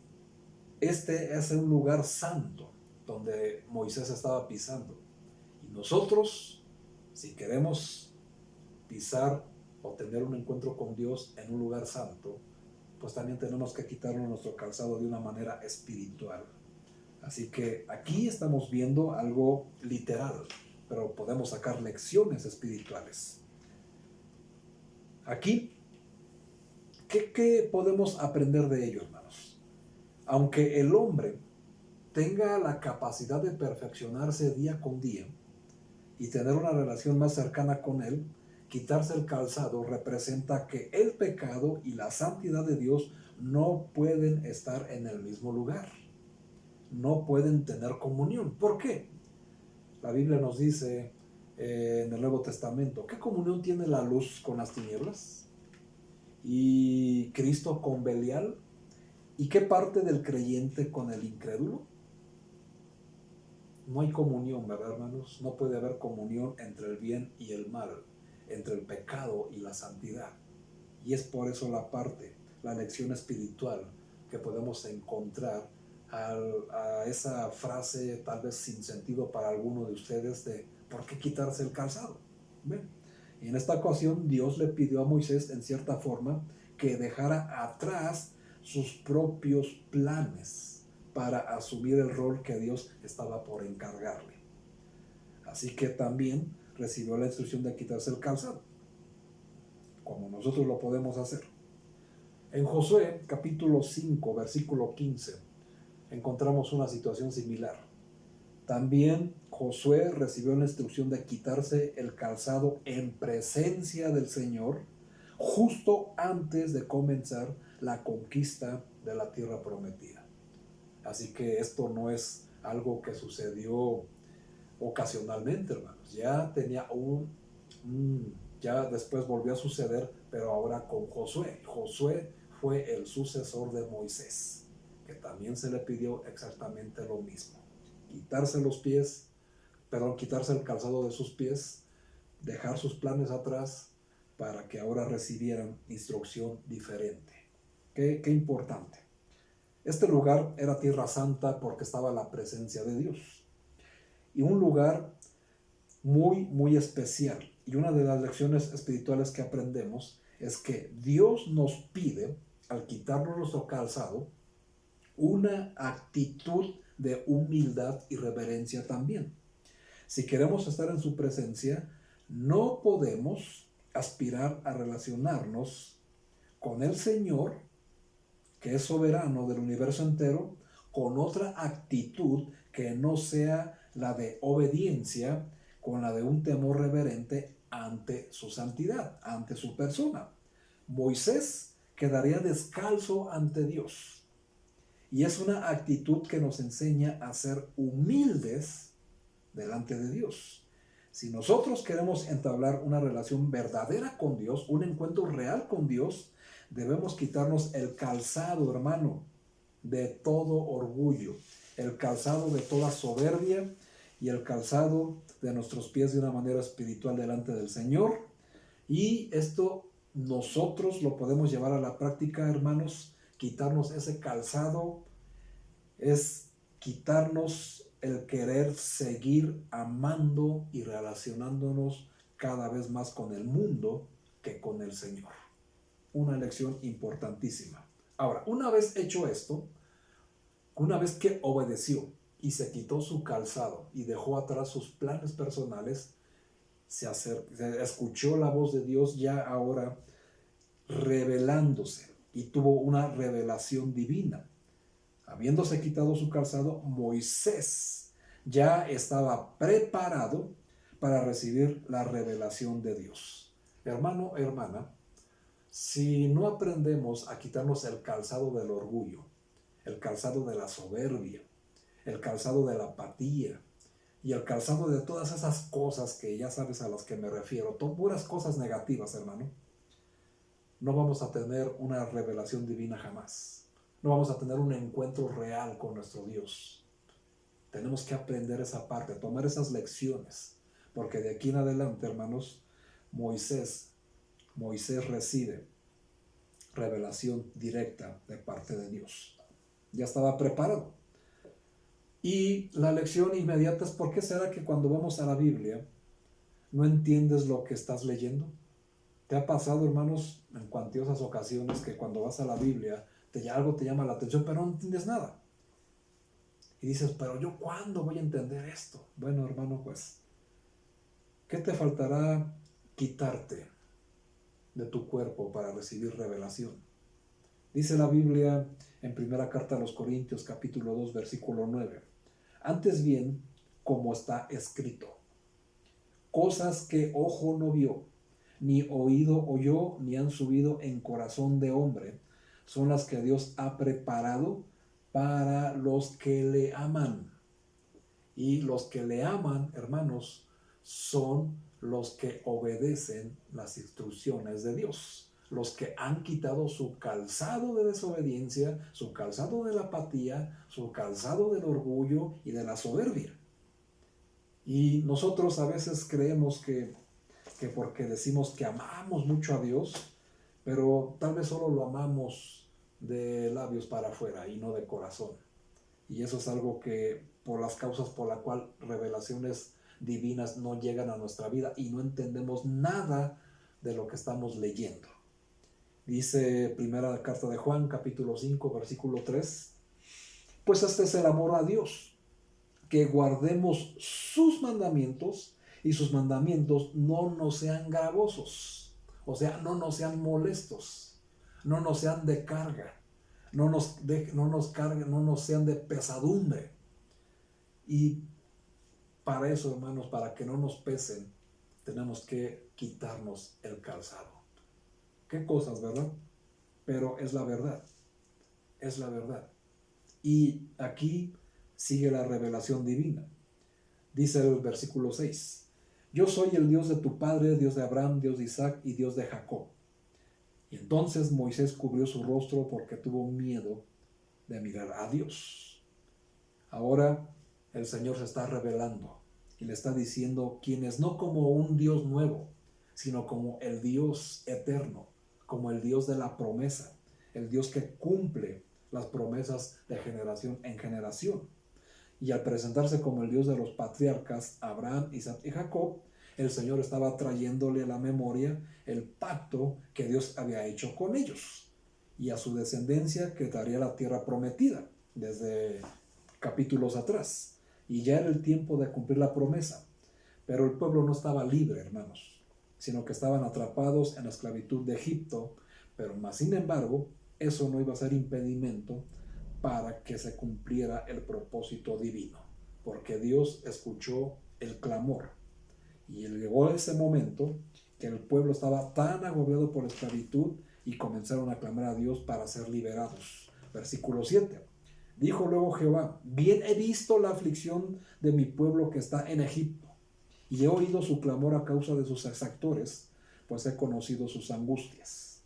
este es un lugar santo donde Moisés estaba pisando. Y nosotros, si queremos pisar o tener un encuentro con Dios en un lugar santo, pues también tenemos que quitarnos nuestro calzado de una manera espiritual. Así que aquí estamos viendo algo literal, pero podemos sacar lecciones espirituales. Aquí, ¿qué podemos aprender de ello, hermanos? Aunque el hombre tenga la capacidad de perfeccionarse día con día y tener una relación más cercana con Él, quitarse el calzado representa que el pecado y la santidad de Dios no pueden estar en el mismo lugar. No pueden tener comunión. ¿Por qué? La Biblia nos dice en el Nuevo Testamento, ¿qué comunión tiene la luz con las tinieblas? ¿Y Cristo con Belial? ¿Y qué parte del creyente con el incrédulo? No hay comunión, ¿verdad, hermanos? No puede haber comunión entre el bien y el mal, entre el pecado y la santidad. Y es por eso la lección espiritual que podemos encontrar a esa frase tal vez sin sentido para alguno de ustedes de ¿por qué quitarse el calzado? ¿Ven? Y en esta ocasión Dios le pidió a Moisés en cierta forma que dejara atrás sus propios planes para asumir el rol que Dios estaba por encargarle. Así que también recibió la instrucción de quitarse el calzado, como nosotros lo podemos hacer. En Josué capítulo 5 versículo 15 encontramos una situación similar. También Josué recibió la instrucción de quitarse el calzado en presencia del Señor justo antes de comenzar la conquista de la tierra prometida. Así que esto no es algo que sucedió ocasionalmente, hermanos. Ya tenía ya después volvió a suceder, pero ahora con Josué. Josué fue el sucesor de Moisés, que también se le pidió exactamente lo mismo. Quitarse el calzado de sus pies, dejar sus planes atrás para que ahora recibieran instrucción diferente. Qué importante. Este lugar era tierra santa porque estaba la presencia de Dios. Y un lugar muy, muy especial. Y una de las lecciones espirituales que aprendemos es que Dios nos pide, al quitarnos nuestro calzado, una actitud de humildad y reverencia también. Si queremos estar en su presencia, no podemos aspirar a relacionarnos con el Señor, que es soberano del universo entero, con otra actitud que no sea la de obediencia, con la de un temor reverente ante su santidad, ante su persona. Moisés quedaría descalzo ante Dios. Y es una actitud que nos enseña a ser humildes delante de Dios. Si nosotros queremos entablar una relación verdadera con Dios, un encuentro real con Dios, debemos quitarnos el calzado, hermano, de todo orgullo, el calzado de toda soberbia y el calzado de nuestros pies de una manera espiritual delante del Señor. Y esto nosotros lo podemos llevar a la práctica, hermanos. Quitarnos ese calzado es quitarnos el querer seguir amando y relacionándonos cada vez más con el mundo que con el Señor. Una lección importantísima. Ahora, una vez hecho esto, una vez que obedeció, y se quitó su calzado y dejó atrás sus planes personales, se escuchó la voz de Dios ya ahora revelándose y tuvo una revelación divina. Habiéndose quitado su calzado, Moisés ya estaba preparado para recibir la revelación de Dios. Hermano, hermana, si no aprendemos a quitarnos el calzado del orgullo, el calzado de la soberbia, el calzado de la apatía y el calzado de todas esas cosas que ya sabes a las que me refiero, puras cosas negativas, hermano, no vamos a tener una revelación divina jamás. No vamos a tener un encuentro real con nuestro Dios. Tenemos que aprender esa parte, tomar esas lecciones, porque de aquí en adelante, hermanos, Moisés recibe revelación directa de parte de Dios. Ya estaba preparado. Y la lección inmediata es: ¿por qué será que cuando vamos a la Biblia no entiendes lo que estás leyendo? ¿Te ha pasado, hermanos, en cuantiosas ocasiones que cuando vas a la Biblia algo te llama la atención, pero no entiendes nada? Y dices, pero yo ¿cuándo voy a entender esto? Bueno, hermano, pues, ¿qué te faltará quitarte de tu cuerpo para recibir revelación? Dice la Biblia en primera carta a los Corintios, capítulo 2, versículo 9. Antes bien, como está escrito, cosas que ojo no vio, ni oído oyó, ni han subido en corazón de hombre, son las que Dios ha preparado para los que le aman. Y los que le aman, hermanos, son los que obedecen las instrucciones de Dios, los que han quitado su calzado de desobediencia, su calzado de la apatía, su calzado del orgullo y de la soberbia. Y nosotros a veces creemos que porque decimos que amamos mucho a Dios, pero tal vez solo lo amamos de labios para afuera y no de corazón. Y eso es algo que, por las causas por las cuales revelaciones divinas no llegan a nuestra vida y no entendemos nada de lo que estamos leyendo. Dice primera carta de Juan, capítulo 5, versículo 3, pues este es el amor a Dios, que guardemos sus mandamientos, y sus mandamientos no nos sean gravosos, o sea, no nos sean molestos, no nos sean de carga, no nos carguen, no nos sean de pesadumbre. Y para eso, hermanos, para que no nos pesen, tenemos que quitarnos el calzado. Qué cosas, ¿verdad? Pero es la verdad, es la verdad. Y aquí sigue la revelación divina. Dice el versículo 6, yo soy el Dios de tu padre, Dios de Abraham, Dios de Isaac y Dios de Jacob. Y entonces Moisés cubrió su rostro porque tuvo miedo de mirar a Dios. Ahora el Señor se está revelando y le está diciendo quién es, no como un Dios nuevo, sino como el Dios eterno, como el Dios de la promesa, el Dios que cumple las promesas de generación en generación. Y al presentarse como el Dios de los patriarcas Abraham, Isaac y Jacob, el Señor estaba trayéndole a la memoria el pacto que Dios había hecho con ellos y a su descendencia que daría la tierra prometida desde capítulos atrás. Y ya era el tiempo de cumplir la promesa, pero el pueblo no estaba libre, hermanos, sino que estaban atrapados en la esclavitud de Egipto, pero más sin embargo, eso no iba a ser impedimento para que se cumpliera el propósito divino, porque Dios escuchó el clamor y llegó ese momento que el pueblo estaba tan agobiado por la esclavitud y comenzaron a clamar a Dios para ser liberados. Versículo 7, dijo luego Jehová, bien he visto la aflicción de mi pueblo que está en Egipto y he oído su clamor a causa de sus exactores, pues he conocido sus angustias.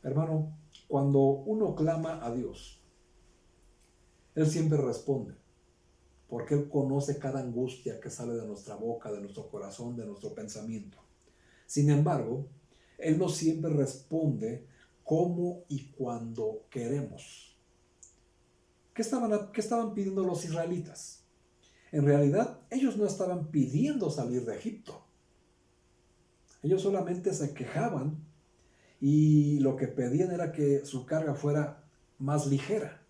Hermano, cuando uno clama a Dios, Él siempre responde, porque Él conoce cada angustia que sale de nuestra boca, de nuestro corazón, de nuestro pensamiento. Sin embargo, Él no siempre responde como y cuando queremos. ¿Qué estaban pidiendo los israelitas? En realidad, ellos no estaban pidiendo salir de Egipto. Ellos solamente se quejaban y lo que pedían era que su carga fuera más ligera.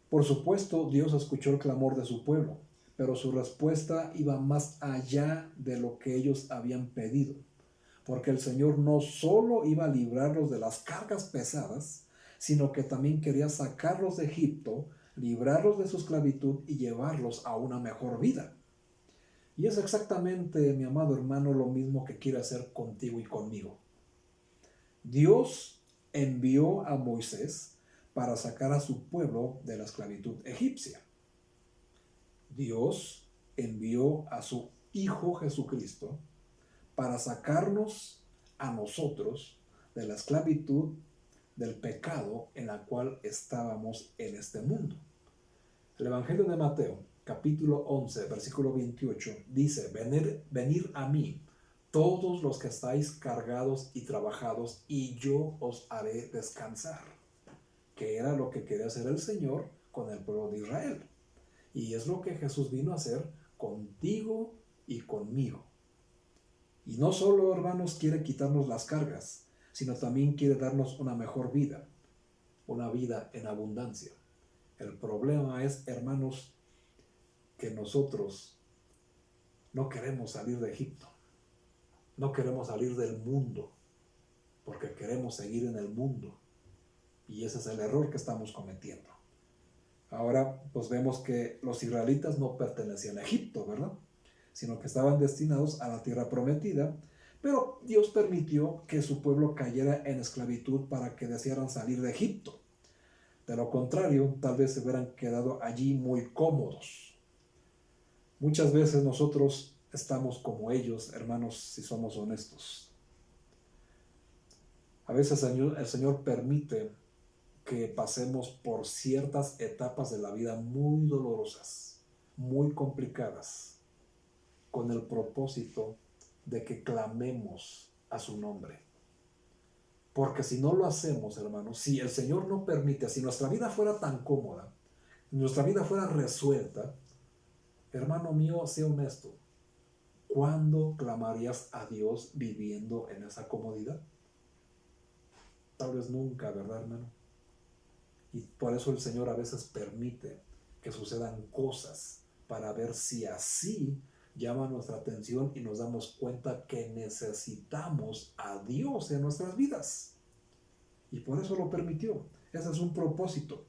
Por supuesto, Dios escuchó el clamor de su pueblo, pero su respuesta iba más allá de lo que ellos habían pedido, porque el Señor no solo iba a librarlos de las cargas pesadas, sino que también quería sacarlos de Egipto, librarlos de su esclavitud y llevarlos a una mejor vida. Y es exactamente, mi amado hermano, lo mismo que quiere hacer contigo y conmigo. Dios envió a Moisés para sacar a su pueblo de la esclavitud egipcia. Dios envió a su Hijo Jesucristo para sacarnos a nosotros de la esclavitud del pecado en la cual estábamos en este mundo. El Evangelio de Mateo, capítulo 11, versículo 28, dice: venid a mí, todos los que estáis cargados y trabajados, y yo os haré descansar. Que era lo que quería hacer el Señor con el pueblo de Israel. Y es lo que Jesús vino a hacer contigo y conmigo. Y no solo, hermanos, quiere quitarnos las cargas, sino también quiere darnos una mejor vida, una vida en abundancia. El problema es, hermanos, que nosotros no queremos salir de Egipto, no queremos salir del mundo, porque queremos seguir en el mundo. Y ese es el error que estamos cometiendo. Ahora, pues vemos que los israelitas no pertenecían a Egipto, ¿verdad? Sino que estaban destinados a la tierra prometida, pero Dios permitió que su pueblo cayera en esclavitud para que desearan salir de Egipto. De lo contrario, tal vez se hubieran quedado allí muy cómodos. Muchas veces nosotros estamos como ellos, hermanos, si somos honestos. A veces el Señor permite que pasemos por ciertas etapas de la vida muy dolorosas, muy complicadas, con el propósito de que clamemos a su nombre. Porque si no lo hacemos, hermanos, si el Señor no permite, si nuestra vida fuera tan cómoda, nuestra vida fuera resuelta, hermano mío, sé honesto, ¿cuándo clamarías a Dios viviendo en esa comodidad? Tal vez nunca, ¿verdad, hermano? Y por eso el Señor a veces permite que sucedan cosas para ver si así llama nuestra atención y nos damos cuenta que necesitamos a Dios en nuestras vidas. Y por eso lo permitió. Ese es un propósito.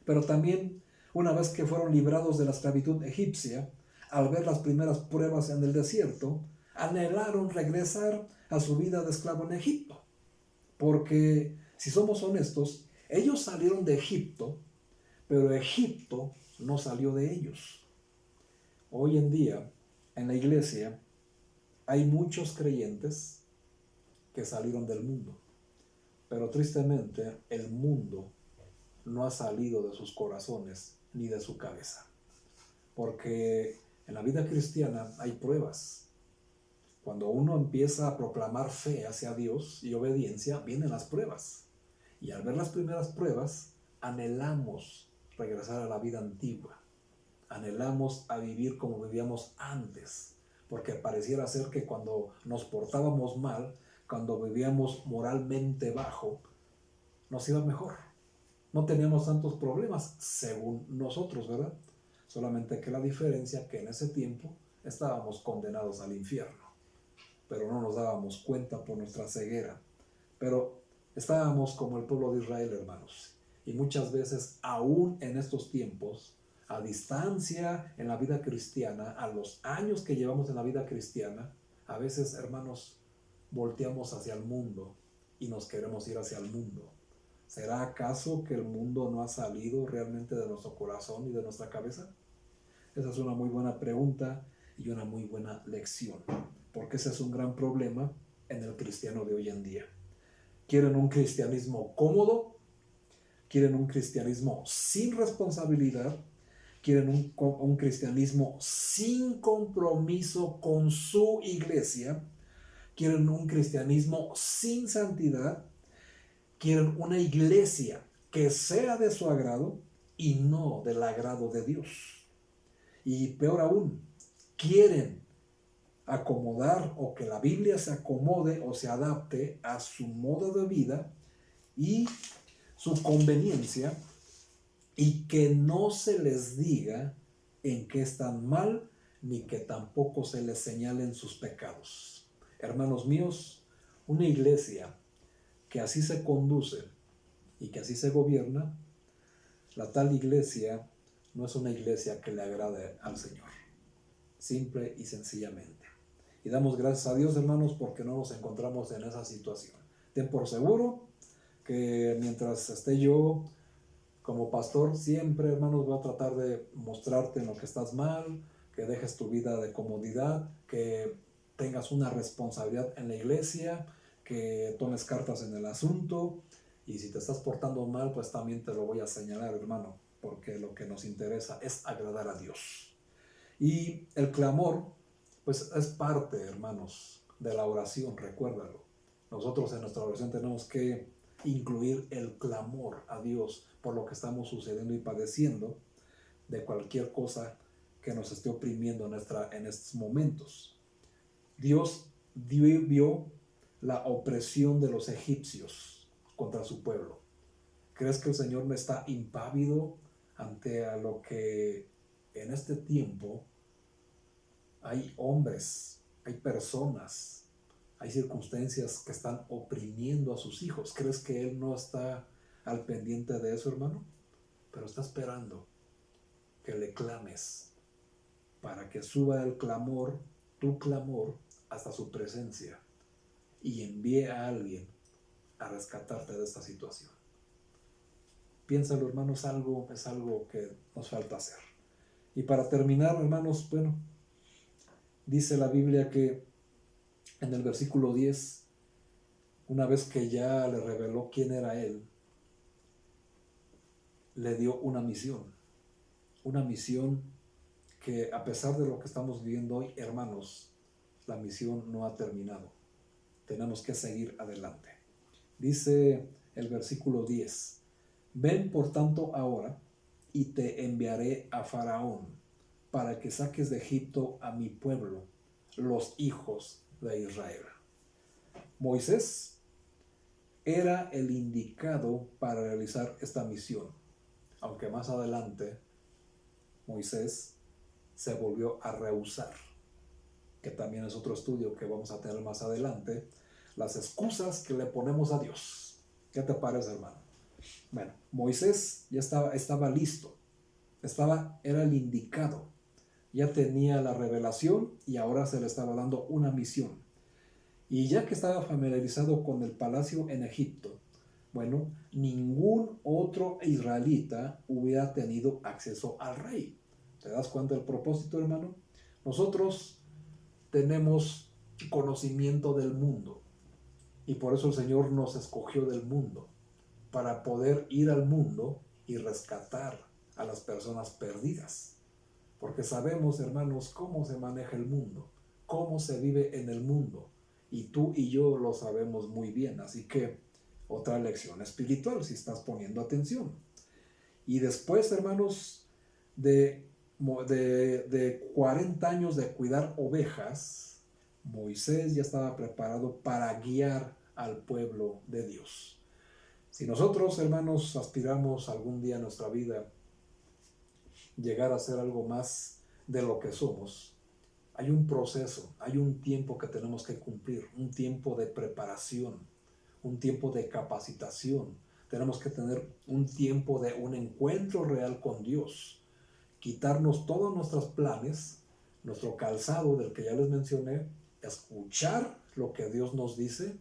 Pero también, una vez que fueron librados de la esclavitud egipcia, al ver las primeras pruebas en el desierto, anhelaron regresar a su vida de esclavo en Egipto. Porque, si somos honestos, ellos salieron de Egipto, pero Egipto no salió de ellos. Hoy en día, en la iglesia, hay muchos creyentes que salieron del mundo, pero tristemente el mundo no ha salido de sus corazones ni de su cabeza. Porque en la vida cristiana hay pruebas. Cuando uno empieza a proclamar fe hacia Dios y obediencia, vienen las pruebas. Y al ver las primeras pruebas, anhelamos regresar a la vida antigua. Anhelamos a vivir como vivíamos antes, porque pareciera ser que cuando nos portábamos mal, cuando vivíamos moralmente bajo, nos iba mejor. No teníamos tantos problemas, según nosotros, ¿verdad? Solamente que la diferencia que en ese tiempo estábamos condenados al infierno, pero no nos dábamos cuenta por nuestra ceguera. Pero estábamos como el pueblo de Israel, hermanos, y muchas veces, aún en estos tiempos, a distancia en la vida cristiana, a los años que llevamos en la vida cristiana, a veces, hermanos, volteamos hacia el mundo y nos queremos ir hacia el mundo. ¿Será acaso que el mundo no ha salido realmente de nuestro corazón y de nuestra cabeza? Esa es una muy buena pregunta y una muy buena lección, porque ese es un gran problema en el cristiano de hoy en día. ¿Quieren un cristianismo cómodo? ¿Quieren un cristianismo sin responsabilidad? ¿Quieren un cristianismo sin compromiso con su iglesia? ¿Quieren un cristianismo sin santidad? ¿Quieren una iglesia que sea de su agrado y no del agrado de Dios? Y peor aún, ¿quieren acomodar o que la Biblia se acomode o se adapte a su modo de vida y su conveniencia? y que no se les diga en qué están mal, ni que tampoco se les señalen sus pecados. Hermanos míos, una iglesia que así se conduce y que así se gobierna, la tal iglesia no es una iglesia que le agrade al Señor, simple y sencillamente. Y damos gracias a Dios, hermanos, porque no nos encontramos en esa situación. Ten por seguro que mientras esté yo como pastor, siempre, hermanos, voy a tratar de mostrarte en lo que estás mal, que dejes tu vida de comodidad, que tengas una responsabilidad en la iglesia, que tomes cartas en el asunto, y si te estás portando mal, pues también te lo voy a señalar, hermano, porque lo que nos interesa es agradar a Dios. Y el clamor, pues es parte, hermanos, de la oración, recuérdalo. Nosotros en nuestra oración tenemos que incluir el clamor a Dios por lo que estamos sucediendo y padeciendo, de cualquier cosa que nos esté oprimiendo en estos momentos. Dios vio la opresión de los egipcios contra su pueblo. ¿Crees que el Señor no está impávido ante a lo que en este tiempo hay hombres, hay personas, hay circunstancias que están oprimiendo a sus hijos? ¿Crees que Él no está al pendiente de eso, hermano? Pero está esperando que le clames para que suba el clamor, tu clamor, hasta su presencia y envíe a alguien a rescatarte de esta situación. Piénsalo, hermanos, es algo que nos falta hacer. Y para terminar, hermanos, bueno, dice la Biblia que en el versículo 10, una vez que ya le reveló quién era Él, le dio una misión que, a pesar de lo que estamos viviendo hoy, hermanos, la misión no ha terminado. Tenemos que seguir adelante. Dice el versículo 10, ven por tanto ahora y te enviaré a Faraón para que saques de Egipto a mi pueblo, los hijos de Israel. Moisés era el indicado para realizar esta misión, aunque más adelante Moisés se volvió a rehusar, que también es otro estudio que vamos a tener más adelante, las excusas que le ponemos a Dios. ¿Qué te parece, hermano? Bueno, Moisés ya estaba listo, era el indicado, ya tenía la revelación y ahora se le estaba dando una misión. Y ya que estaba familiarizado con el palacio en Egipto, bueno, ningún otro israelita hubiera tenido acceso al rey. ¿Te das cuenta del propósito, hermano? Nosotros tenemos conocimiento del mundo y por eso el Señor nos escogió del mundo, para poder ir al mundo y rescatar a las personas perdidas. Porque sabemos, hermanos, cómo se maneja el mundo, cómo se vive en el mundo. Y tú y yo lo sabemos muy bien. Así que otra lección espiritual, si estás poniendo atención. Y después, hermanos, de 40 años de cuidar ovejas, Moisés ya estaba preparado para guiar al pueblo de Dios. Si nosotros, hermanos, aspiramos algún día en nuestra vida llegar a ser algo más de lo que somos, hay un proceso, hay un tiempo que tenemos que cumplir, un tiempo de preparación, un tiempo de capacitación. Tenemos que tener un tiempo de un encuentro real con Dios, quitarnos todos nuestros planes, nuestro calzado del que ya les mencioné, escuchar lo que Dios nos dice.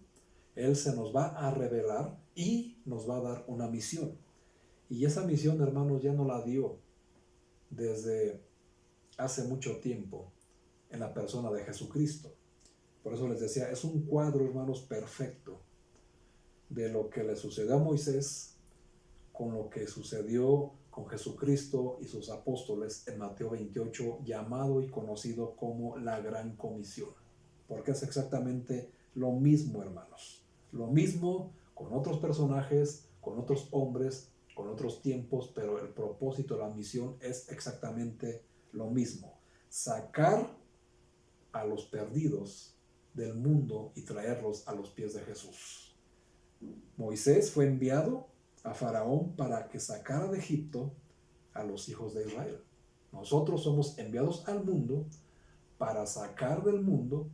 Él se nos va a revelar y nos va a dar una misión. Y esa misión, hermanos, ya no la dio desde hace mucho tiempo en la persona de Jesucristo. Por eso les decía, es un cuadro, hermanos, perfecto de lo que le sucedió a Moisés con lo que sucedió con Jesucristo y sus apóstoles en Mateo 28, llamado y conocido como la Gran Comisión. Porque es exactamente lo mismo, hermanos. Lo mismo con otros personajes, con otros hombres, con otros tiempos, pero el propósito de la misión es exactamente lo mismo. Sacar a los perdidos del mundo y traerlos a los pies de Jesús. Moisés fue enviado a Faraón para que sacara de Egipto a los hijos de Israel. Nosotros somos enviados al mundo para sacar del mundo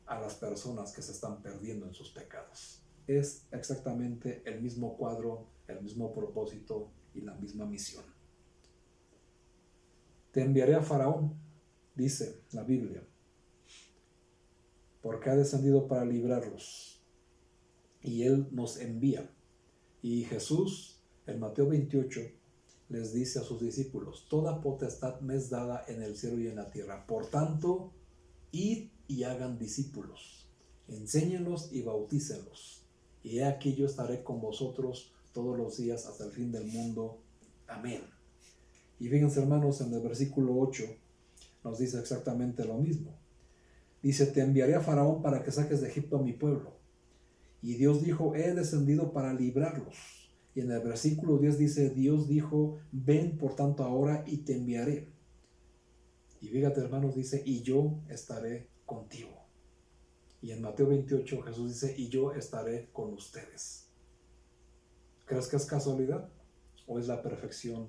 a las personas que se están perdiendo en sus pecados. Es exactamente el mismo cuadro, el mismo propósito y la misma misión. Te enviaré a Faraón, dice la Biblia, porque ha descendido para librarlos. Y Él nos envía. Y Jesús, en Mateo 28, les dice a sus discípulos: toda potestad me es dada en el cielo y en la tierra. Por tanto, id y hagan discípulos, enséñenlos y bautícenlos. Y he aquí yo estaré con vosotros todos los días hasta el fin del mundo. Amén. Y fíjense, hermanos, en el versículo 8 nos dice exactamente lo mismo. Dice: te enviaré a Faraón para que saques de Egipto a mi pueblo. Y Dios dijo: he descendido para librarlos. Y en el versículo 10 dice: Dios dijo: ven por tanto ahora y te enviaré. Y fíjate, hermanos, dice: y yo estaré contigo. Y en Mateo 28 Jesús dice: y yo estaré con ustedes. ¿Crees que es casualidad o es la perfección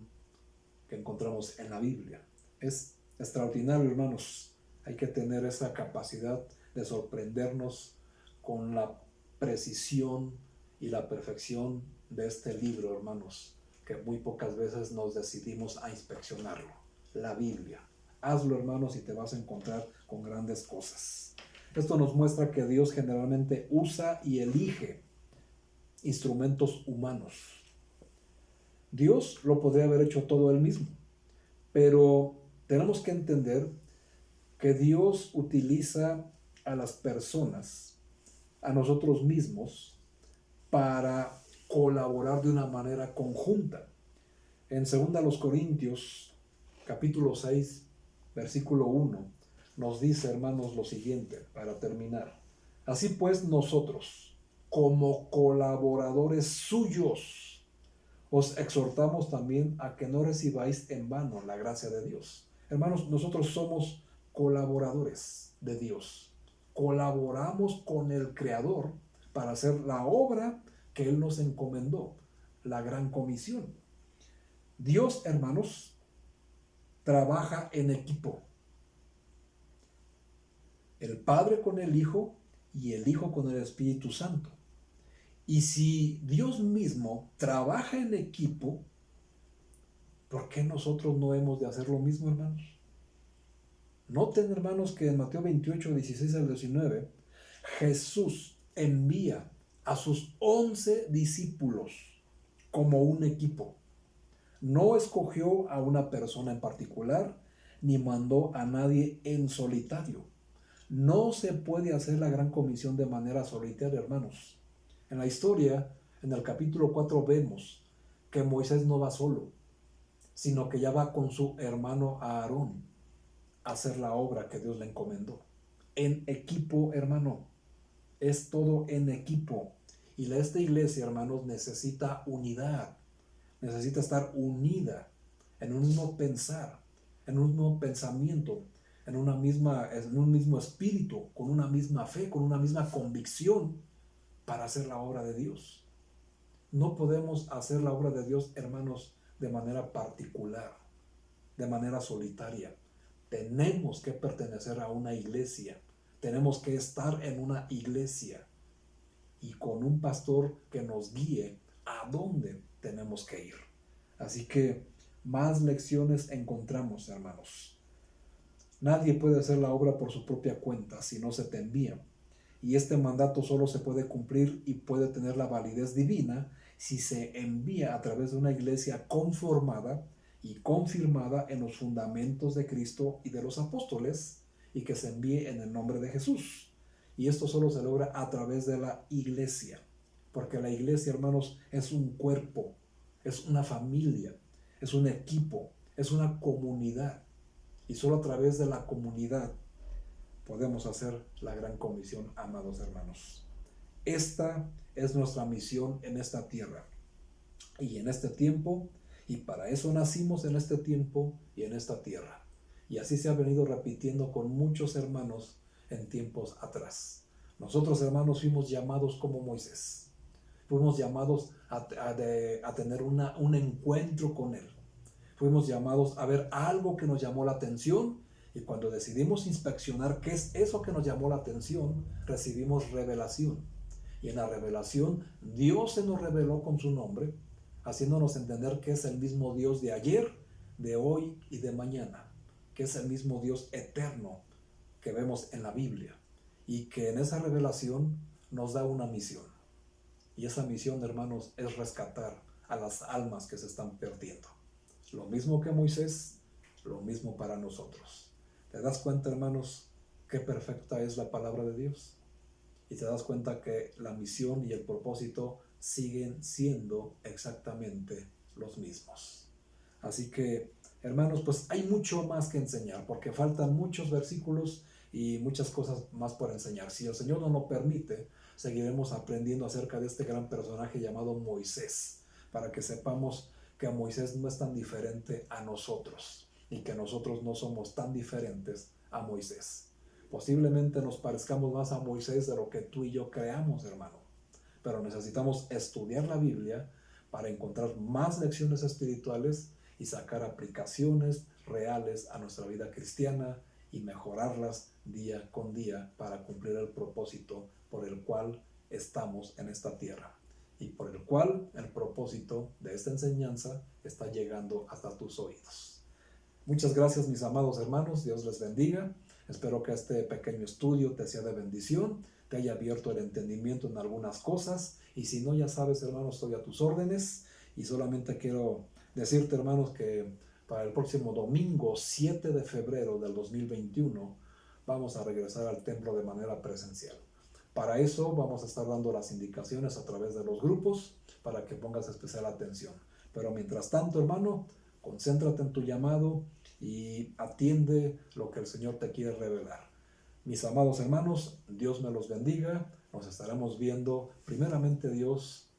que encontramos en la Biblia? Es extraordinario, hermanos. Hay que tener esa capacidad de sorprendernos con la precisión y la perfección de este libro, hermanos, que muy pocas veces nos decidimos a inspeccionarlo. La Biblia. Hazlo, hermanos, y te vas a encontrar con grandes cosas. Esto nos muestra que Dios generalmente usa y elige instrumentos humanos. Dios lo podría haber hecho todo él mismo, pero tenemos que entender que Dios utiliza a las personas, a nosotros mismos, para colaborar de una manera conjunta. En 2 Corintios, capítulo 6, versículo 1, nos dice, hermanos, lo siguiente, para terminar. Así pues, nosotros, como colaboradores suyos, os exhortamos también a que no recibáis en vano la gracia de Dios. Hermanos, nosotros somos colaboradores de Dios. Colaboramos con el Creador para hacer la obra que Él nos encomendó, la gran comisión. Dios, hermanos, trabaja en equipo. El Padre con el Hijo y el Hijo con el Espíritu Santo. Y si Dios mismo trabaja en equipo, ¿por qué nosotros no hemos de hacer lo mismo, hermanos? Noten, hermanos, que en Mateo 28, 16 al 19, Jesús envía a sus 11 discípulos como un equipo. No escogió a una persona en particular, ni mandó a nadie en solitario. No se puede hacer la gran comisión de manera solitaria, hermanos. En la historia, en el capítulo 4, vemos que Moisés no va solo, sino que ya va con su hermano Aarón a hacer la obra que Dios le encomendó. En equipo, hermano. Es todo en equipo. Y esta iglesia, hermanos, necesita unidad. Necesita estar unida en un mismo pensar, en un mismo pensamiento, en un mismo espíritu, con una misma fe, con una misma convicción para hacer la obra de Dios. No podemos hacer la obra de Dios, hermanos, de manera particular, de manera solitaria. Tenemos que pertenecer a una iglesia. Tenemos que estar en una iglesia y con un pastor que nos guíe a dónde tenemos que ir. Así que más lecciones encontramos, hermanos. Nadie puede hacer la obra por su propia cuenta si no se te envía. Y este mandato solo se puede cumplir y puede tener la validez divina si se envía a través de una iglesia conformada y confirmada en los fundamentos de Cristo y de los apóstoles, y que se envíe en el nombre de Jesús. Y esto solo se logra a través de la iglesia, porque la iglesia, hermanos, es un cuerpo, es una familia, es un equipo, es una comunidad, y solo a través de la comunidad podemos hacer la gran comisión, amados hermanos. Esta es nuestra misión en esta tierra y en este tiempo, y para eso nacimos en este tiempo y en esta tierra. Y así se ha venido repitiendo con muchos hermanos en tiempos atrás. Nosotros, hermanos, fuimos llamados como Moisés. Fuimos llamados a tener un encuentro con Él. fuimos llamados a ver algo que nos llamó la atención, y cuando decidimos inspeccionar qué es eso que nos llamó la atención, recibimos revelación. Y en la revelación, Dios se nos reveló con su nombre, haciéndonos entender que es el mismo Dios de ayer, de hoy y de mañana, que es el mismo Dios eterno que vemos en la Biblia, y que en esa revelación nos da una misión. Y esa misión, hermanos, es rescatar a las almas que se están perdiendo. Lo mismo que Moisés, lo mismo para nosotros. ¿Te das cuenta, hermanos, qué perfecta es la palabra de Dios? Y te das cuenta que la misión y el propósito siguen siendo exactamente los mismos. Así que, hermanos, pues hay mucho más que enseñar, porque faltan muchos versículos y muchas cosas más por enseñar. Si el Señor no lo permite, seguiremos aprendiendo acerca de este gran personaje llamado Moisés, para que sepamos que Moisés no es tan diferente a nosotros, y que nosotros no somos tan diferentes a Moisés. Posiblemente nos parezcamos más a Moisés de lo que tú y yo creamos, hermano, pero necesitamos estudiar la Biblia para encontrar más lecciones espirituales y sacar aplicaciones reales a nuestra vida cristiana y mejorarlas día con día para cumplir el propósito por el cual estamos en esta tierra, y por el cual el propósito de esta enseñanza está llegando hasta tus oídos. Muchas gracias, mis amados hermanos. Dios les bendiga. Espero que este pequeño estudio te sea de bendición, te haya abierto el entendimiento en algunas cosas, y si no, ya sabes, hermanos, estoy a tus órdenes. Y solamente quiero decirte, hermanos, que para el próximo domingo 7 de febrero del 2021 vamos a regresar al templo de manera presencial. Para eso vamos a estar dando las indicaciones a través de los grupos para que pongas especial atención. Pero mientras tanto, hermano, concéntrate en tu llamado y atiende lo que el Señor te quiere revelar. Mis amados hermanos, Dios me los bendiga. Nos estaremos viendo, primeramente Dios,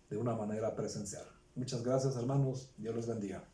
de una manera presencial. Muchas gracias, hermanos. Dios les bendiga.